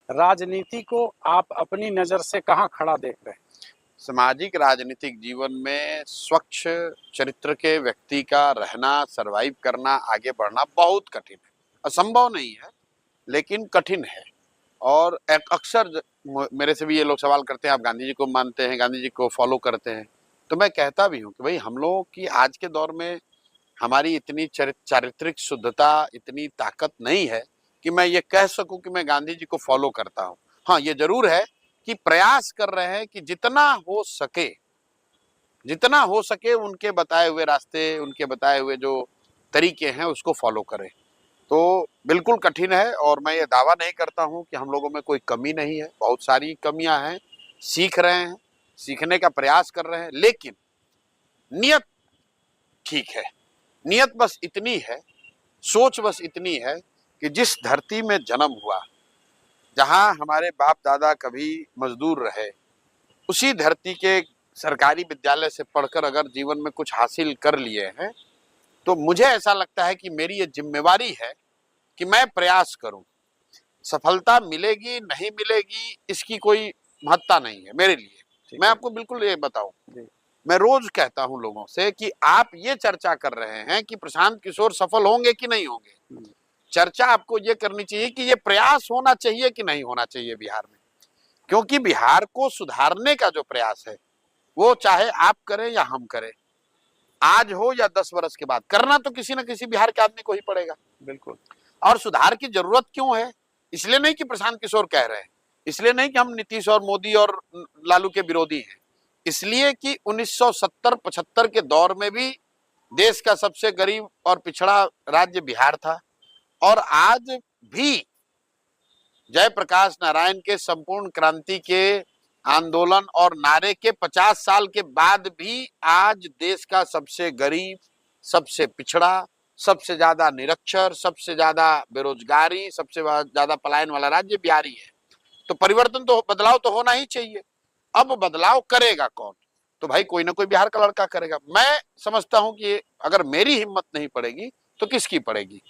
राजनीति को आप अपनी नजर से कहाँ खड़ा देख रहे हैं? सामाजिक राजनीतिक जीवन में स्वच्छ चरित्र के व्यक्ति का रहना, सरवाइव करना, आगे बढ़ना बहुत कठिन है। असंभव नहीं है, लेकिन कठिन है। और अक्सर मेरे से भी ये लोग सवाल करते हैं, आप गांधी जी को मानते हैं, गांधी जी को फॉलो करते हैं? तो मैं कहता भी हूँ कि भाई हम लोगों की आज के दौर में हमारी इतनी चारित्रिक शुद्धता, इतनी ताकत नहीं है कि मैं ये कह सकूं कि मैं गांधी जी को फॉलो करता हूं। हाँ, ये जरूर है कि प्रयास कर रहे हैं कि जितना हो सके उनके बताए हुए रास्ते, उनके बताए हुए जो तरीके हैं उसको फॉलो करें। तो बिल्कुल कठिन है, और मैं ये दावा नहीं करता हूं कि हम लोगों में कोई कमी नहीं है। बहुत सारी कमियां हैं, सीख रहे हैं, सीखने का प्रयास कर रहे हैं, लेकिन नियत ठीक है। नियत बस इतनी है, सोच बस इतनी है कि जिस धरती में जन्म हुआ, जहां हमारे बाप दादा कभी मजदूर रहे, उसी धरती के सरकारी विद्यालय से पढ़कर अगर जीवन में कुछ हासिल कर लिए हैं, तो मुझे ऐसा लगता है कि मेरी ये जिम्मेवारी है कि मैं प्रयास करूं। सफलता मिलेगी नहीं मिलेगी इसकी कोई महत्ता नहीं है मेरे लिए। मैं आपको बिल्कुल ये बताऊं, मैं रोज कहता हूं लोगों से कि आप ये चर्चा कर रहे हैं कि प्रशांत किशोर सफल होंगे कि नहीं होंगे। चर्चा आपको ये करनी चाहिए कि ये प्रयास होना चाहिए कि नहीं होना चाहिए बिहार में। क्योंकि बिहार को सुधारने का जो प्रयास है, वो चाहे आप करें या हम करें, आज हो या 10 वर्ष के बाद, करना तो किसी न किसी बिहार के आदमी को ही पड़ेगा। बिल्कुल। और सुधार की जरूरत क्यों है? इसलिए नहीं कि प्रशांत किशोर कह रहे हैं, इसलिए नहीं कि हम नीतीश और मोदी और लालू के विरोधी हैं, इसलिए कि 1970-75 के दौर में भी देश का सबसे गरीब और पिछड़ा राज्य बिहार था, और आज भी जयप्रकाश नारायण के संपूर्ण क्रांति के आंदोलन और नारे के 50 साल के बाद भी आज देश का सबसे गरीब, सबसे पिछड़ा, सबसे ज्यादा निरक्षर, सबसे ज्यादा बेरोजगारी, सबसे ज्यादा पलायन वाला राज्य बिहार ही है। तो परिवर्तन तो, बदलाव तो होना ही चाहिए। अब बदलाव करेगा कौन? तो भाई कोई ना कोई बिहार का लड़का करेगा। मैं समझता हूं कि अगर मेरी हिम्मत नहीं पड़ेगी तो किसकी पड़ेगी।